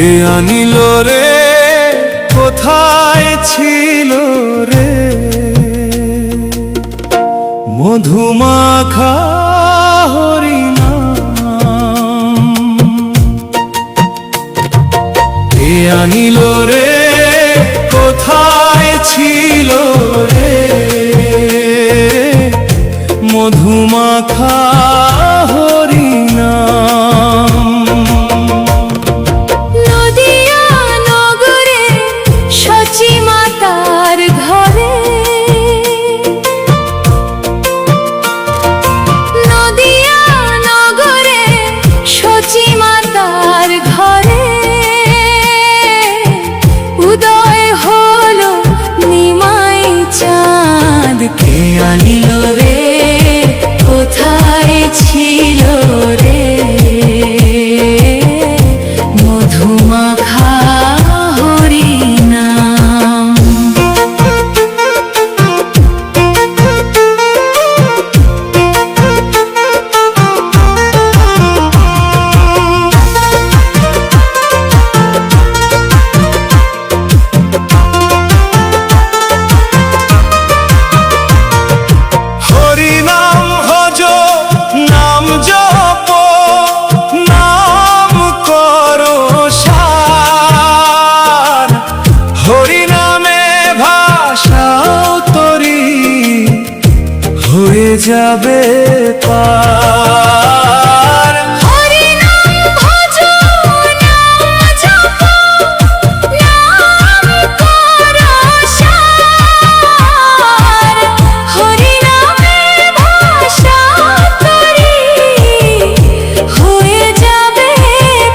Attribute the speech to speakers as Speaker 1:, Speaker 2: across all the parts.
Speaker 1: কে আনিল রে, কোথায় ছিল রে মধুমাখা হরিনাম? কে আনিল রে, কোথায় ছিল রে মধুমাখা হরিনাম?
Speaker 2: নদিয়া নগরে সচি মাতার ঘরে, নদিয়া নগরে সচি মাতার ঘরে উদয় হলো নিমাই চাঁদ। কে আনিল রে, কোথায় ছিল রে মধুমাখা হরিনাম?
Speaker 1: হরিনাম ভজ, নাম জপ, নাম করো সার। হরিনামে ভাষাও তরি হয়ে যাবে পার।
Speaker 2: হরিনাম ভজ, নাম জপ, নাম করো সার। হরিনামে ভাষা তরি হয়ে যাবে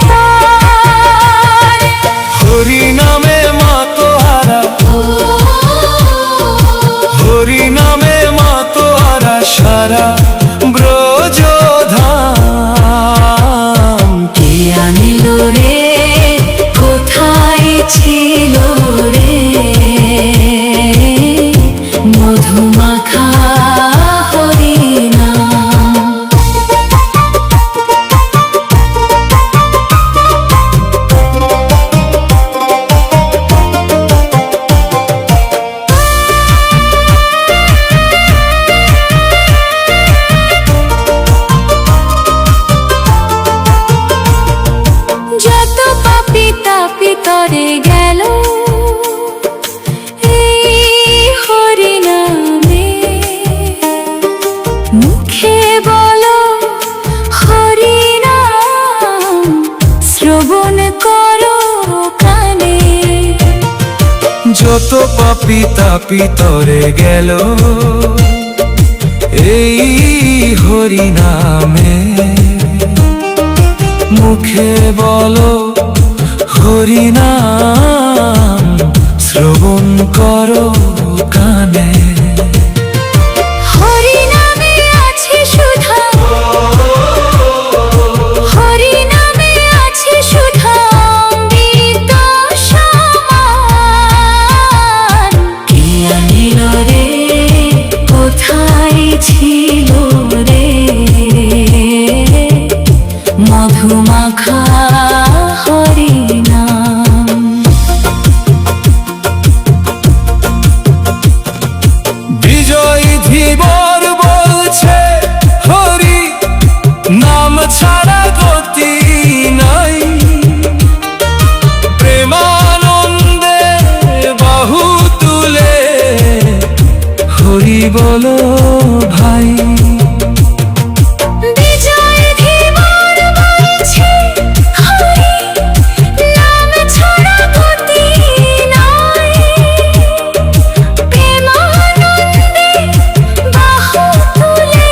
Speaker 2: পার।
Speaker 1: হরিনামে মাতোহারা, হরিনামে মাতোহারা সারা ব্রজধাম।
Speaker 2: কে আনিল রে, কোথায় ছিল রে মধুমাখা হরিনাম? যত পাপী তাপী তরে গেল এই হরিনামে, মুখে বলো হরিনাম, শ্রবণ করো কানে।
Speaker 1: যত পাপী তাপী তরে গেল এই হরিনামে, মুখে বলো হরিনাম, শ্রবণ করো কানে।
Speaker 2: হরিনামে আছে সুধা, হরিনামে আছে সুধা অমৃত সমান। কে আনিল রে, কোথায় ছিল রে মধুমাখা হরিনাম?
Speaker 1: বিজয় ধীবর বলছে হরি নাম ছাড়া গতি নাই। প্রেমানন্দে বাহু তুলে হরি বলো ভাই।
Speaker 2: বিজয় ধীবর বলছে হরি নাম ছাড়া গতি নাই। প্রেমানন্দে বাহু তুলে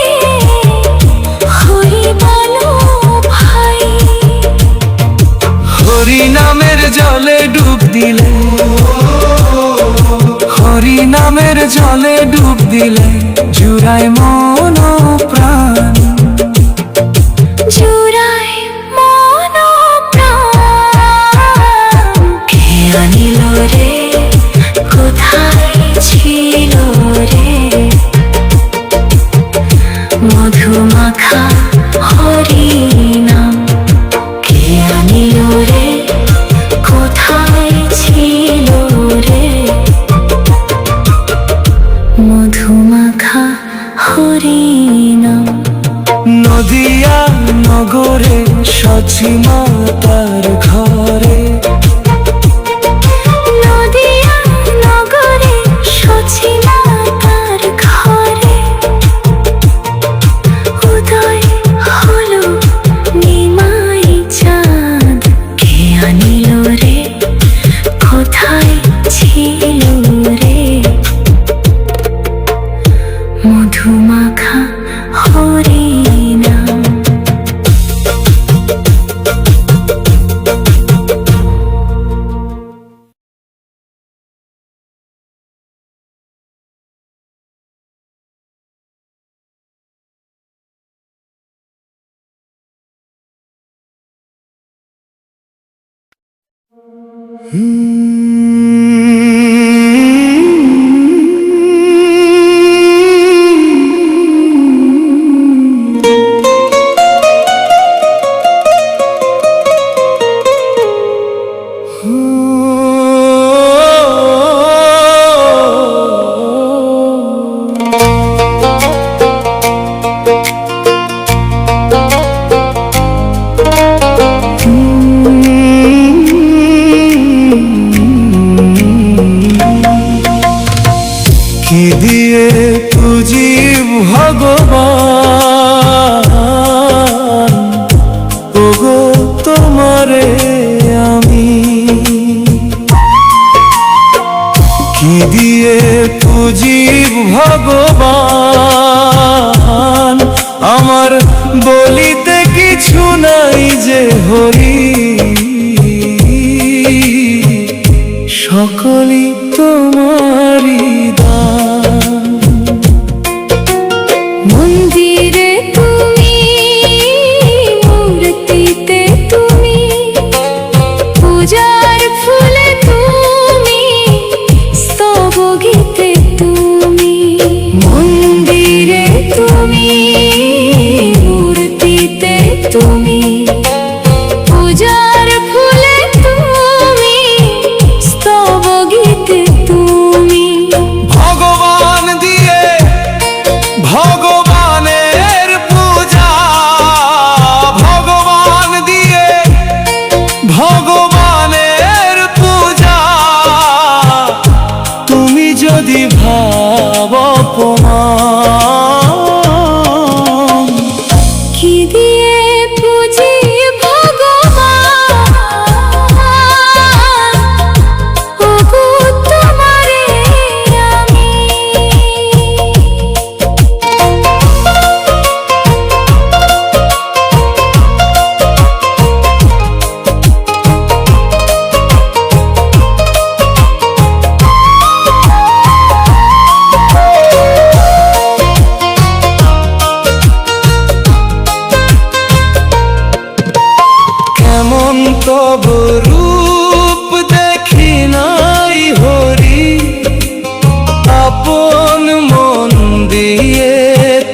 Speaker 2: হরি বলো ভাই।
Speaker 1: হরি নামের জলে ডুব দিলে, হরি নামের জলে ডুব দিলে জুড়ায় মন প্রাণ।
Speaker 2: জুড়ায় মন প্রাণ। কে আনিল রে, কোথায় ছিল রে মধুমাখা হরিনাম? কে আনিল রে,
Speaker 1: নগরে সচিমাতার ঘরে,
Speaker 2: নদিয়া নগরে সচিমাতার ঘরে উদয় হলো নিমাই চাঁদ। কে আনিল রে, কোথায় ছিল রে, মধুমাখা হরিনাম।
Speaker 1: কি দিয়ে পুজি ভগবান, ওগো তোমারে আমি। কি দিয়ে পুজি ভগবান, আমার বলিতে কিছু নাই যে হরি। সকলই তোমারি দান।
Speaker 2: মন্দিরে তুমি, মূর্তিতে তুমি, পূজার ফুলে তুমি, স্তব গীতে তুমি। মন্দিরে তুমি, মূর্তিতে তুমি, পূজার ফুলে তুমি, স্তব গীতে তুমি।
Speaker 1: ভগবান দিয়ে ভগবানের পূজা, ভগবান দিয়ে ভগবানের পূজা। তুমি যদি ভাব অপমান,
Speaker 2: কি দিয়ে পুজি ভগবান, ওগো তোমারে আমি।
Speaker 1: কেমন তব রূপ দেখি নাই হরি, আপন মন দিয়ে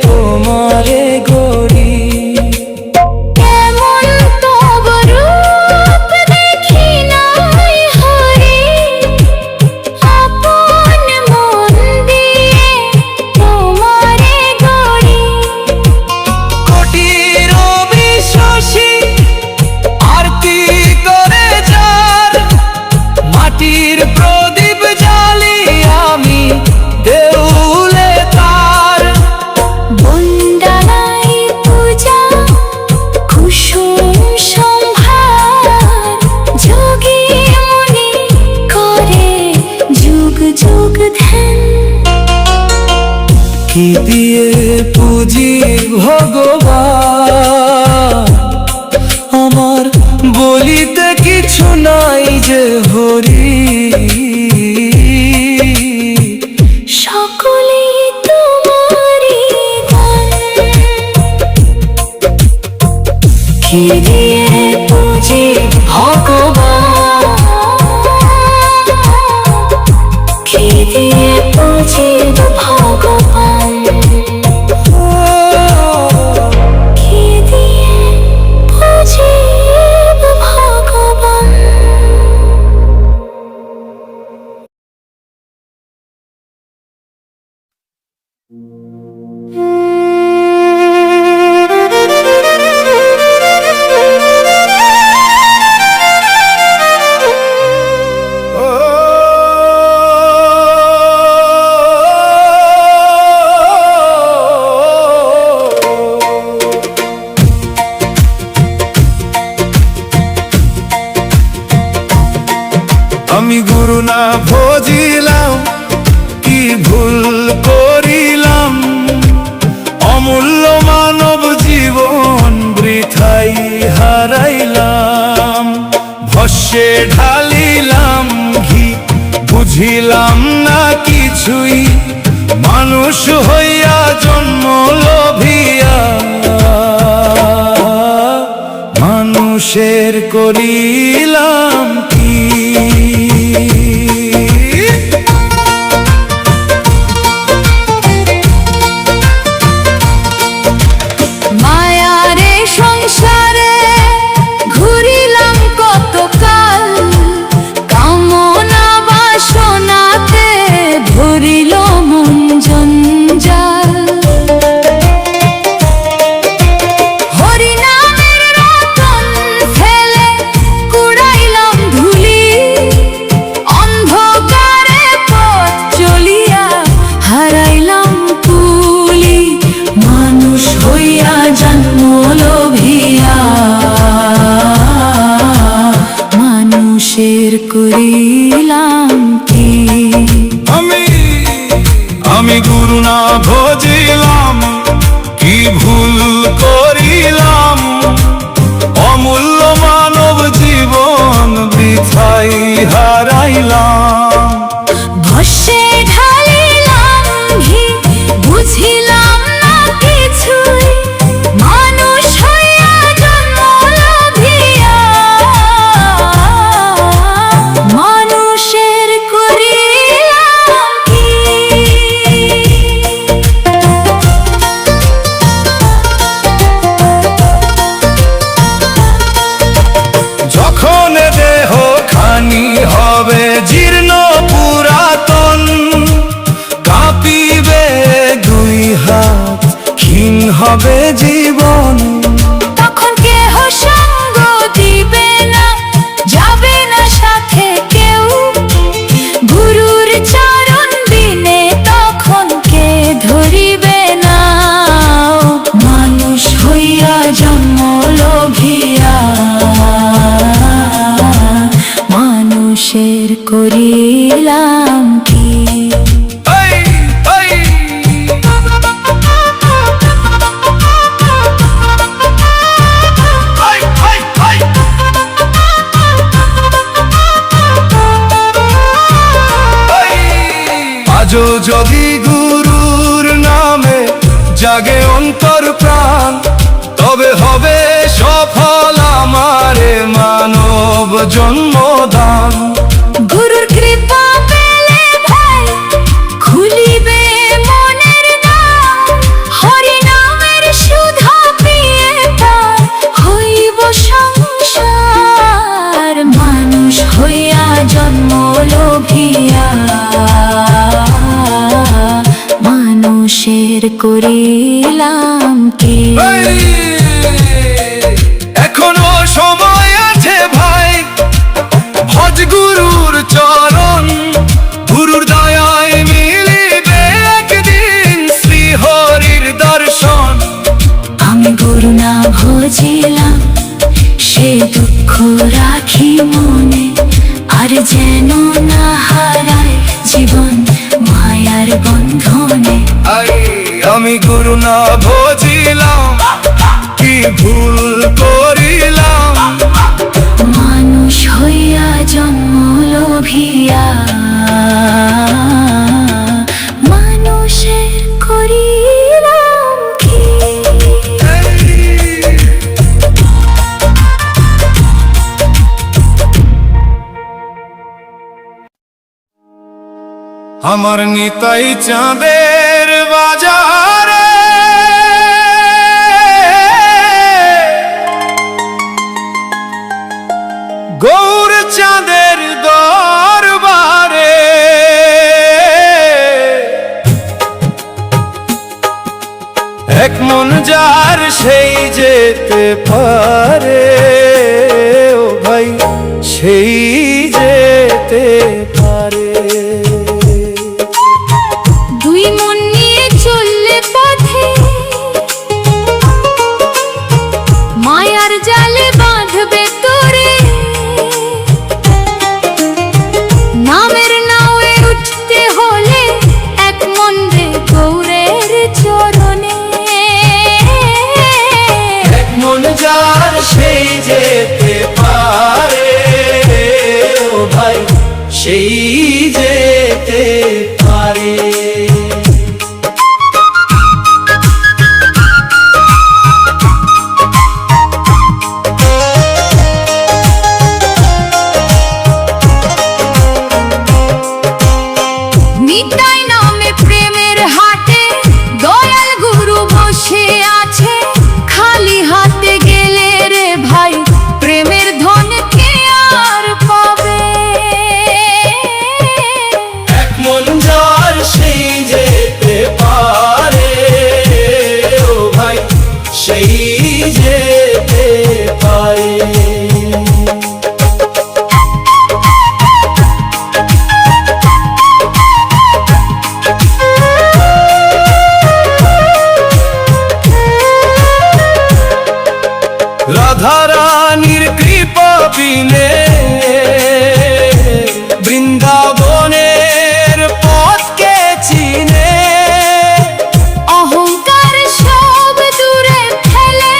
Speaker 1: তোমারে গড়ি।
Speaker 2: কেমন তব রূপ দেখি নাই হরি, আপন মন দিয়ে তোমারে গড়ি।
Speaker 1: কোটির বিশ্বাসী আরতি করে যার, মাটির প্রদীপ জ্বালি আমি দেউলে তার।
Speaker 2: বন্দালাই পূজা কুসুম সম্ভার, যোগী মুনি করে যুগ যুগ ধ্যান।
Speaker 1: কি দিয়ে পুজি ভগবান, আমার বলিতে কিছু নাই যে হরি।
Speaker 2: সকলেই তোমারি দান। কি দিয়ে পুজি ভগবান, কি দিয়ে পুজি ভগবান, কি দিয়ে পুজি ভগবান।
Speaker 1: গুরু না ভজিলাম, কি ভুল করিলাম, অমূল্য মানব জীবন বৃথাই হারাইলাম। ভস্যে ঢালিলাম ঘি, বুঝিলাম না কিছুই, মানুষ হইয়া জন্ম লোভিয়া, মানুষের করিলাম কি।
Speaker 2: মায়ারে সংসারে ঘুরিলাম কতকাল, কামনা বাসনাতে ভরিল মন জঞ্জাল। হরিনামের রতন ফেলে কুড়াইলাম ধুলি, অন্ধকারে পথ চলিয়া হারাইলাম কুলি, মানুষ হইয়া জন্ম লোভিয়া, মানুষের করিলাম কি।
Speaker 1: আমি গুরু না ভজিলাম, কি ভুল করিলাম, অমূল্য মানব জীবন বৃথাই হারাইলাম।
Speaker 2: ভস্যে ঢালিলাম ঘি, বুঝিলাম না কিছুই, মানুষ হইয়া জন্ম লোভিয়া, মানুষের করিলাম কি।
Speaker 1: যখন দেহ খানি হবে জীর্ণ পুরাতন, কাঁপিবে দুই হাত, ক্ষীণ হবে জীবন।
Speaker 2: তখন কেহ সঙ্গ দিবে না, যাবে না সাথে কেউ, গুরুর চরণ বিনে তখন কে ধরিবে না। মানুষ হইয়া জন্ম লোভিয়া, মানুষের করিলাম কি।
Speaker 1: আজও যদি গুরুর নামে জাগে অন্তর প্রাণ, তবে হবে সফল আমারে মানব জন্মদান।
Speaker 2: গুরুর কৃপা পেলে ভাই খুলিবে মনের দ্বার, হরি নামের সুধা পিয়ে পার হইব সংসার, মানুষ হইয়া জন্ম লোভিয়া, মানুষের করিলাম কি।
Speaker 1: এখনো সময় আছে ভাই, ভজ গুরুর চরণ, গুরুর দয়ায় মিলিবে একদিন শ্রী হরির দর্শন।
Speaker 2: আমি গুরু না ভজিলাম, সে দুঃখ রাখি মনে, আর যেন না হারায় জীবন মায়ার বন্ধনে।
Speaker 1: আমি গুরু না ভজিলাম, কি ভুল করিলাম,
Speaker 2: মানুষ হইয়া জন্ম লোভিয়া, মানুষের করিলাম কি।
Speaker 1: আমার নিতাই চাঁদের বাজারে, গৌর চাঁদের দরবারে, এক মন যার সেই যেতে পারে, ও ভাই সেই যেতে পারে।
Speaker 2: দুই মন নিয়ে চললে পথে, মায়ার জালে বাঁধবে তোরে, নাম
Speaker 1: যেতে পারে। রাধারানীর কৃপা বিনে বৃন্দাবনের পথকে চিনে,
Speaker 2: অহংকার সব দূরে ফেলে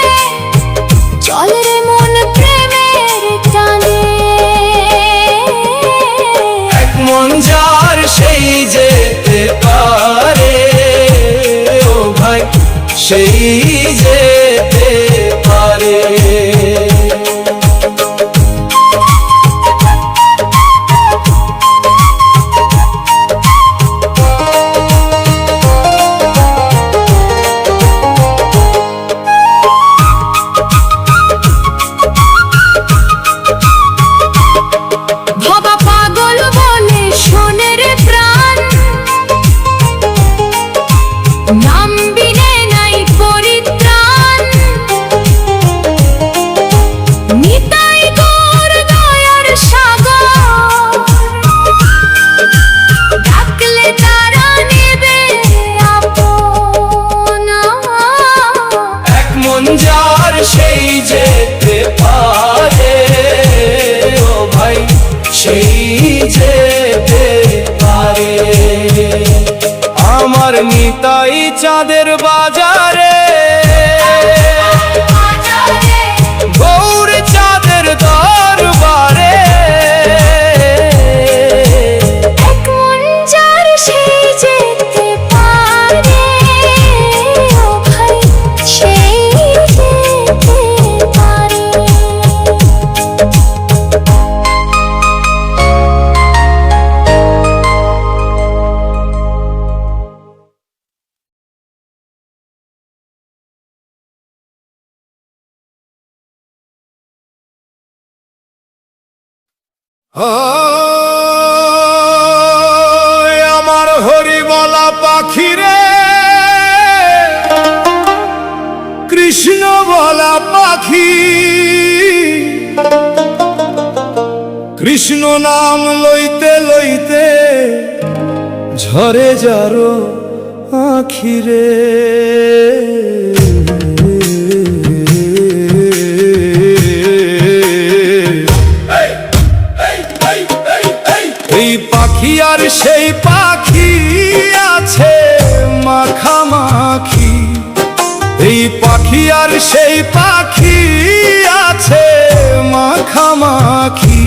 Speaker 2: চল রে মন প্রেমের টানে।
Speaker 1: এক মন যার সেই যেতে পারে, ও ভাই সেই যেতে পারে।
Speaker 2: ভবা পাগল বলে শোনে রে প্রাণ, নাম বিনে নাই পরিত্রাণ। নিতাই গৌর দয়ার সাগর, ডাকলে তারা নেবে আপন।
Speaker 1: এক মন যার সেই যেতে পারে, ও ভাই সেই যেতে পারে। আমার নিতাই চাঁদের বাজারে, গৌর চাঁদের দরবারে।
Speaker 2: এক মন যার সেই যেতে পারে, ও ভাই সেই যেতে পারে।
Speaker 1: আমার হরি বলা পাখি রে, কৃষ্ণ বলা পাখি, কৃষ্ণ নাম লইতে লইতে ঝরে যারো আখি রে। এই পাখি আর সেই পাখি আছে মাখামাখি, এই পাখি আর সেই পাখি আছে মাখামাখি।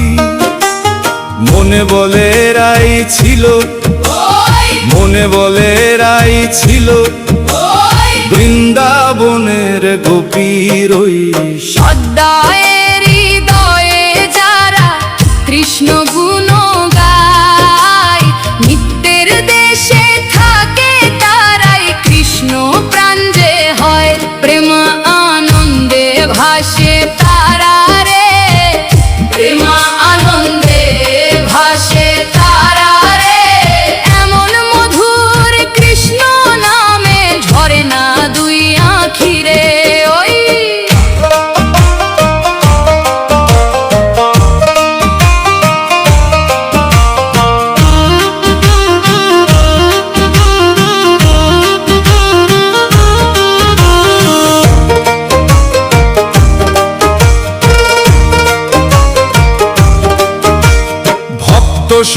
Speaker 1: মনে বলে রাই ছিল, মনে বলে রাই ছিল বৃন্দাবনের গোপীর ওই
Speaker 2: সদায়ের হৃদয়ে যারা কৃষ্ণ গুণ গায়, নিত্যের দেশে থাকে তারাই কৃষ্ণ প্রাণ যে হয়। প্রেম আনন্দে ভাসে তারা রে, প্রেম আনন্দে ভাসে তারা রে। এমন মধুর কৃষ্ণ নামে ঝরে না দুই আঁখি রে। ওই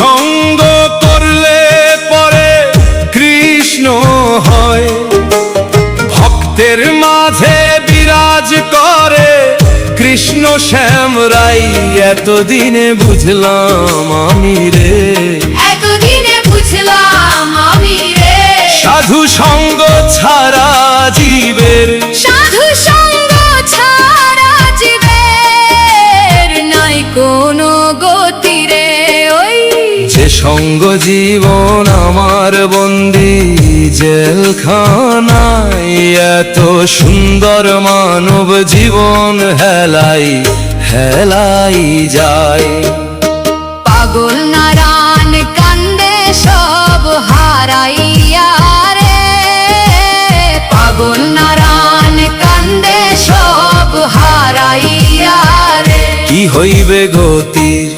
Speaker 1: সঙ্গ করলে পরে কৃষ্ণ হয়, ভক্তের মাঝে বিরাজ করে কৃষ্ণ শ্যাম রাই। এতদিনে বুঝলাম আমি রে,
Speaker 2: এতদিনে বুঝলাম আমি রে।
Speaker 1: সাধু সঙ্গ ছাড়া জীবের,
Speaker 2: সাধু সঙ্গ ছাড়া জীবের নাই কোনো গতি রে। ওই
Speaker 1: যে সঙ্গ জীবন আমার বন্দি জেলখানায়, এত সুন্দর মানব জীবন হেলাই হেলাই যায়।
Speaker 2: পাগল নারায়ণ কান্দে সব হারাইয়া রে, পাগল নারায়ণ কান্দে সব
Speaker 1: হইবে গতি।